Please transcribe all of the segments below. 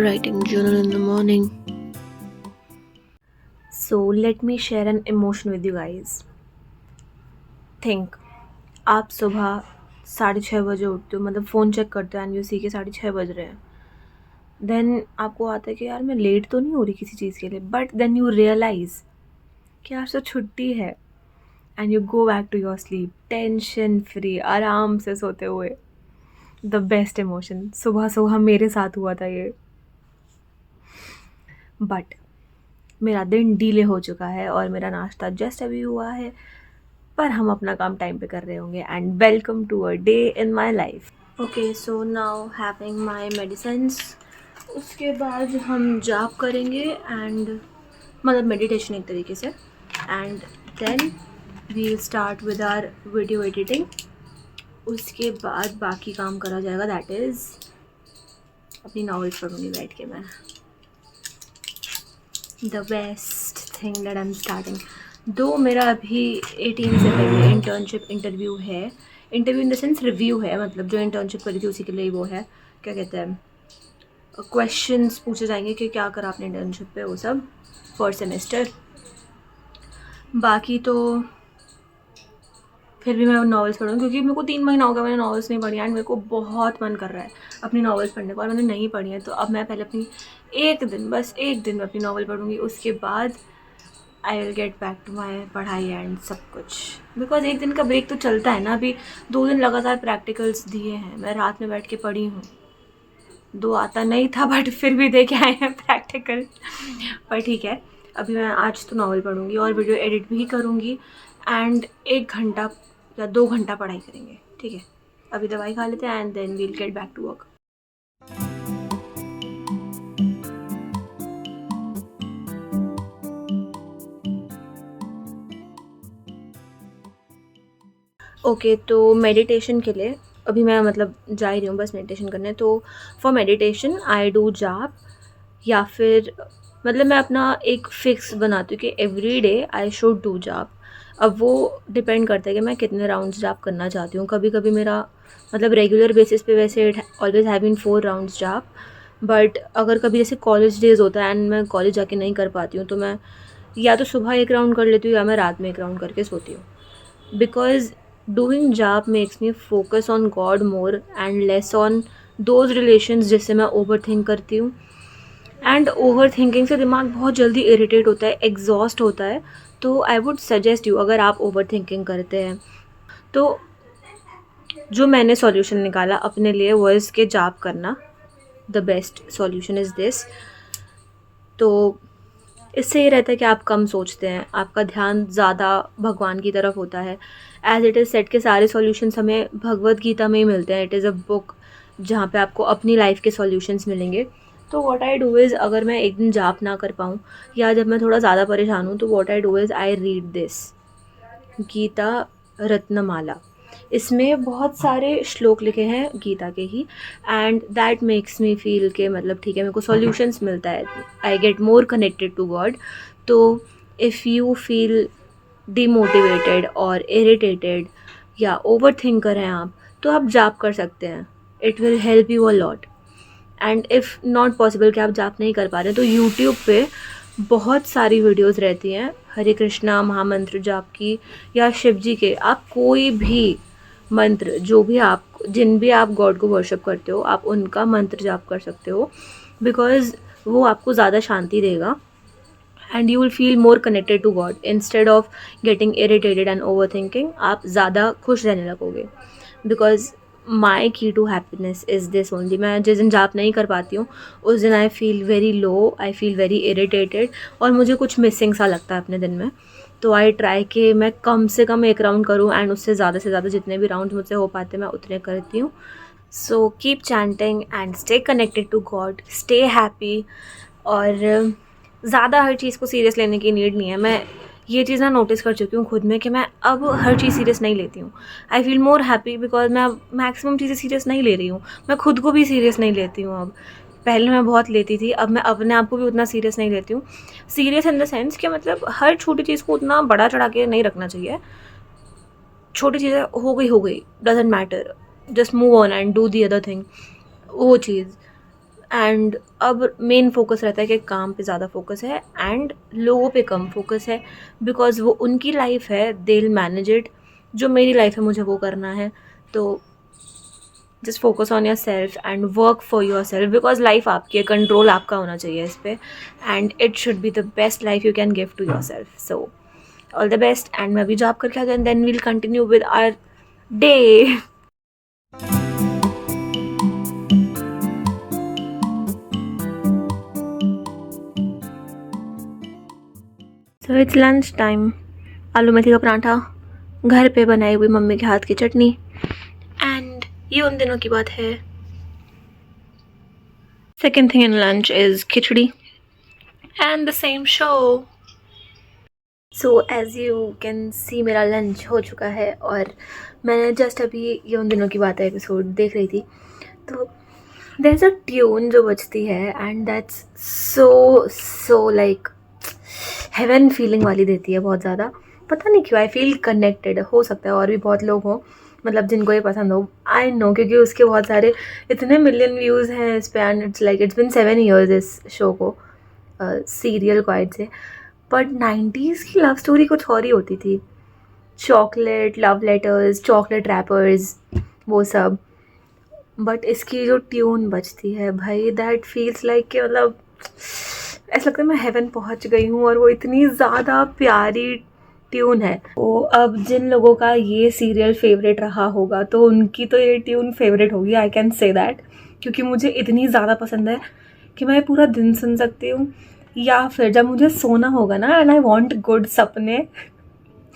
writing journal in the morning. So let me share an emotion with you guys. Think, आप सुबह 6:30 बजे उठते हो, मतलब फ़ोन चेक करते हो एंड यू सी के 6:30 बज रहे हैं. देन आपको आता है कि यार मैं लेट तो नहीं हो रही किसी चीज़ के लिए, बट देन यू रियलाइज़ कि आज तो छुट्टी है and you go back to your sleep tension free, आराम से सोते हुए. The best emotion. सुबह सुबह मेरे साथ हुआ था ये. बट मेरा दिन डीले हो चुका है और मेरा नाश्ता जस्ट अभी हुआ है, पर हम अपना काम टाइम पे कर रहे होंगे. And welcome to a day in my life. Okay, so now having my medicines. उसके बाद हम जाप करेंगे एंड मतलब मेडिटेशन एक तरीके से. And then we start with our video editing. उसके बाद बाकी काम करा जाएगा, दैट इज़ अपनी नॉवेल्स पढ़ूँगी बैठ के मैं. The best thing that I am starting. Though मेरा अभी 18 से पहले इंटर्नशिप इंटरव्यू है. Interview in the sense review है, मतलब जो इंटर्नशिप करी थी उसी के लिए वो है. क्या कहते हैं, क्वेश्चंस पूछे जाएंगे कि क्या करा आपने इंटर्नशिप पे, वो सब फर्स्ट सेमेस्टर. बाकी तो फिर भी मैं नॉवेल्स पढ़ूँगी क्योंकि मेरे को 3 महीना हो गया मैंने नॉवेल्स नहीं पढ़ी एंड मेरे को बहुत मन कर रहा है अपनी नॉवेल्स पढ़ने का, और मैंने नहीं पढ़ी है. तो अब मैं पहले अपनी बस एक दिन में अपनी नॉवल पढ़ूँगी. उसके बाद I will get back to my पढ़ाई एंड सब कुछ. बिकॉज एक दिन का ब्रेक तो चलता है ना. अभी 2 दिन लगातार प्रैक्टिकल्स दिए हैं, मैं रात में बैठ के पढ़ी हूँ. 2 आता नहीं था बट फिर भी दे के आए हैं प्रैक्टिकल. पर ठीक है, अभी मैं आज तो नॉवल पढ़ूँगी और वीडियो एडिट भी करूँगी एंड 1 घंटा या 2 घंटा पढ़ाई करेंगे. ठीक है, अभी दवाई खा लेते हैं and then we'll get back to work. Okay, तो मेडिटेशन के लिए अभी मैं मतलब जा ही रही हूँ बस मेडिटेशन करने. तो फॉर मेडिटेशन आई डू जाप, या फिर मतलब मैं अपना एक फ़िक्स बनाती हूँ कि every day I should do जाप. अब वो डिपेंड करता है कि मैं कितने राउंड्स जाप करना चाहती हूँ. कभी कभी मेरा मतलब रेगुलर बेसिस पे वैसे it always have been 4 rounds जाप. बट अगर कभी जैसे कॉलेज डेज़ होता है एंड मैं कॉलेज जाके नहीं कर पाती हूँ, तो मैं या तो सुबह 1 राउंड कर लेती हूँ या मैं रात में 1 राउंड करके सोती हूँ. Because doing jap makes me focus on God more and less on those relations जिससे मैं ओवर थिंक करती हूँ. एंड ओवर थिंकिंग से दिमाग बहुत जल्दी इरिटेट होता है, एग्जॉस्ट होता है. तो आई वुड सजेस्ट यू, अगर आप ओवर थिंकिंग करते हैं तो जो मैंने सॉल्यूशन निकाला अपने लिए वो इसके जाप करना. The best solution is this. तो इससे ये रहता है कि आप कम सोचते हैं, आपका ध्यान ज़्यादा भगवान की तरफ होता है. एज इट इज़ सेट के सारे सॉल्यूशंस हमें भगवत गीता में ही मिलते हैं. इट इज़ अ बुक जहाँ पे आपको अपनी लाइफ के सॉल्यूशंस मिलेंगे. तो व्हाट आई डू इज़, अगर मैं एक दिन जाप ना कर पाऊँ या जब मैं थोड़ा ज़्यादा परेशान हूँ, तो what I do is I read this Gita Ratnamala. इसमें बहुत सारे श्लोक लिखे हैं गीता के ही, and that makes me feel के मतलब ठीक है, मेरे को सॉल्यूशंस मिलता है. I get more connected to God. तो इफ़ यू फील डिमोटिवेटेड और इरिटेटेड या ओवर थिंकर हैं आप, तो आप जाप कर सकते हैं. It will help you a lot. And if not possible कि आप जाप नहीं कर पा रहे, तो यूट्यूब पे बहुत सारी वीडियोस रहती हैं हरे कृष्णा महामंत्र जाप की या शिव जी के. आप कोई भी मंत्र, जो भी आप जिन भी आप गॉड को वर्शिप करते हो, आप उनका मंत्र जाप कर सकते हो. बिकॉज वो आपको ज़्यादा शांति देगा and you will feel more connected to God instead of getting irritated and over thinking. आप ज़्यादा खुश रहने लगोगे. Because my key to happiness is this only. मैं जिस दिन जाप नहीं कर पाती हूँ उस दिन I feel very low, I feel very irritated और मुझे कुछ मिसिंग सा लगता है अपने दिन में. तो आई ट्राई कि मैं कम से कम 1 राउंड करूँ एंड उससे ज़्यादा से ज़्यादा जितने भी राउंड मुझसे हो पाते मैं उतने करती हूँ. So keep chanting and stay connected to God, stay happy. और ज़्यादा हर चीज़ को सीरियस लेने की नीड नहीं है. मैं ये चीज़ ना नोटिस कर चुकी हूँ खुद में कि मैं अब हर चीज़ सीरियस नहीं लेती हूँ. I feel more happy because मैं अब मैक्सिमम चीज़ें सीरियस नहीं ले रही हूँ. मैं खुद को भी सीरियस नहीं लेती हूँ अब. पहले मैं बहुत लेती थी, अब मैं अपने आप को भी उतना सीरियस नहीं लेती हूँ. सीरियस इन द सेंस कि मतलब हर छोटी चीज़ को उतना बड़ा चढ़ा के नहीं रखना चाहिए. छोटी चीज़ें हो गई, doesn't matter, just move on and do the other thing. वो चीज़ एंड अब मेन फोकस रहता है कि काम पे ज़्यादा फोकस है एंड लोगों पे कम फोकस है, बिकॉज़ वो उनकी लाइफ है, दे विल मैनेज इट। जो मेरी लाइफ है मुझे वो करना है। तो just focus on yourself and work for yourself, because life आपकी है, कंट्रोल आपका होना चाहिए इस पर, and it should be the best life you can give to yourself. So all the best. And मैं अभी job करके आ गया, then we'll continue with our day. So it's lunch time. आलू मेथी का पराठा, घर पे बनाई हुई मम्मी के हाथ की चटनी, एंड ये उन दिनों की बात है। Second thing in lunch is khichdi and the same show. So as you can see मेरा लंच हो चुका है और मैंने जस्ट अभी ये उन दिनों की बात है एपिसोड देख रही थी। तो देयर इज़ अ ट्यून जो बजती है and that's so like heaven feeling वाली देती है बहुत ज़्यादा। पता नहीं क्यों आई फील कनेक्टेड। हो सकता है और भी बहुत लोग हों मतलब जिनको ये पसंद हो, आई नो, क्योंकि उसके बहुत सारे इतने मिलियन व्यूज़ हैं इस पर and it's like it's been 7 years इस शो को, सीरियल को आइड से। बट 90s की लव स्टोरी कुछ और ही होती थी। Chocolate love letters, chocolate rappers, वो सब। बट इसकी जो ट्यून बजती है भाई, दैट फील्स लाइक कि मतलब ऐसा लगता है मैं हेवन पहुंच गई हूँ, और वो इतनी ज़्यादा प्यारी ट्यून है। तो अब जिन लोगों का ये सीरियल फेवरेट रहा होगा तो उनकी तो ये ट्यून फेवरेट होगी, आई कैन से दैट, क्योंकि मुझे इतनी ज़्यादा पसंद है कि मैं पूरा दिन सुन सकती हूँ, या फिर जब मुझे सोना होगा ना एंड आई वांट गुड सपने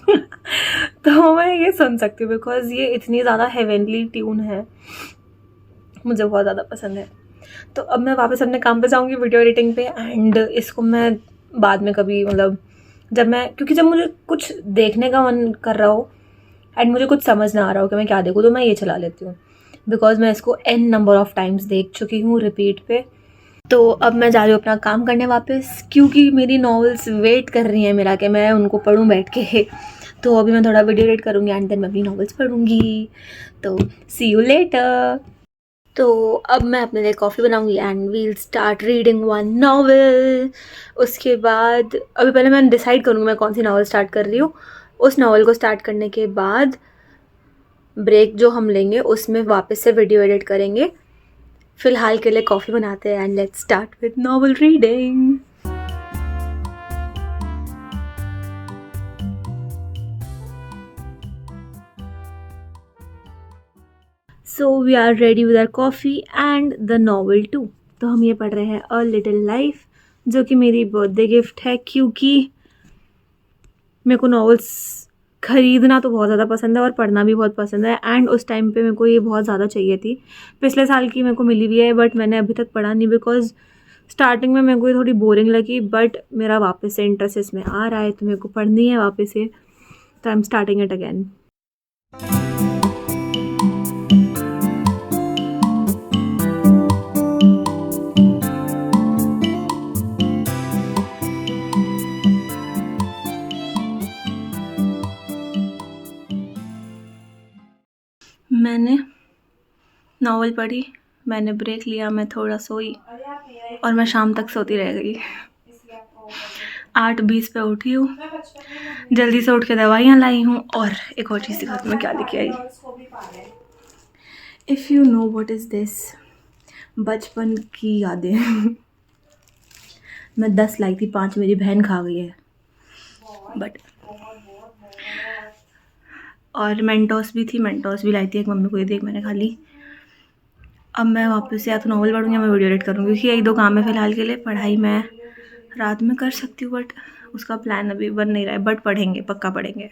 तो मैं ये सुन सकती हूँ, बिकॉज ये इतनी ज़्यादा हेवनली ट्यून है, मुझे बहुत ज़्यादा पसंद है। तो अब मैं वापस अपने काम पे जाऊँगी, वीडियो एडिटिंग पे, एंड इसको मैं बाद में कभी मतलब क्योंकि जब मुझे कुछ देखने का मन कर रहा हो एंड मुझे कुछ समझ ना आ रहा हो कि मैं क्या देखूँ, तो मैं ये चला लेती हूँ, बिकॉज मैं इसको n नंबर ऑफ टाइम्स देख चुकी हूँ रिपीट पे। तो अब मैं जा रही हूँ अपना काम करने वापस, क्योंकि मेरी नॉवेल्स वेट कर रही हैं मेरा कि मैं उनको पढूं बैठ के। तो अभी मैं थोड़ा वीडियो एडिट करूँगी एंड देन मैं अपनी नॉवेल्स पढ़ूँगी। तो सी यू लेटर। तो अब मैं अपने लिए कॉफ़ी बनाऊँगी and we'll start reading one novel. उसके बाद अभी पहले मैं डिसाइड करूँगी मैं कौन सी नॉवल स्टार्ट कर रही हूँ। उस नॉवल को स्टार्ट करने के बाद ब्रेक जो हम लेंगे उसमें वापस से वीडियो एडिट करेंगे। फ़िलहाल के लिए कॉफ़ी बनाते हैं and let's start with novel reading. So we are ready with our coffee and the novel too. तो हम ये पढ़ रहे हैं अ लिटिल लाइफ, जो कि मेरी बर्थडे गिफ्ट है, क्योंकि मेरे को नॉवेल्स ख़रीदना तो बहुत ज़्यादा पसंद है और पढ़ना भी बहुत पसंद है, एंड उस टाइम पे मेरे को ये बहुत ज़्यादा चाहिए थी। पिछले साल की मेरे को मिली भी है बट मैंने अभी तक पढ़ा नहीं, बिकॉज स्टार्टिंग में मेरे को ये थोड़ी बोरिंग लगी, बट मेरा वापस से इंटरेस्ट इसमें आ रहा है, तो मेरे को पढ़नी है वापस से, तो आई एम स्टार्टिंग इट अगेन। मैंने नॉवल पढ़ी, मैंने ब्रेक लिया, मैं थोड़ा सोई और मैं शाम तक सोती रह गई। 8:20 पे उठी हूँ, जल्दी से उठ के दवाइयाँ लाई हूँ, और एक और चीज़ दिखाती हूँ मैं क्या लेके आई। If you know what is this, बचपन की यादें। मैं 10 लाई थी, 5 मेरी बहन खा गई है, बट और मेंटोस भी थी, मेंटोस भी लाई थी एक मम्मी को, ये देख मैंने खा ली। अब मैं वापस से या तो नॉवल पढ़ूँगी या मैं वीडियो एडिट करूँगी, क्योंकि एक दो काम है फ़िलहाल के लिए। पढ़ाई मैं रात में कर सकती हूँ बट उसका प्लान अभी बन नहीं रहा है, बट पढ़ेंगे, पक्का पढ़ेंगे।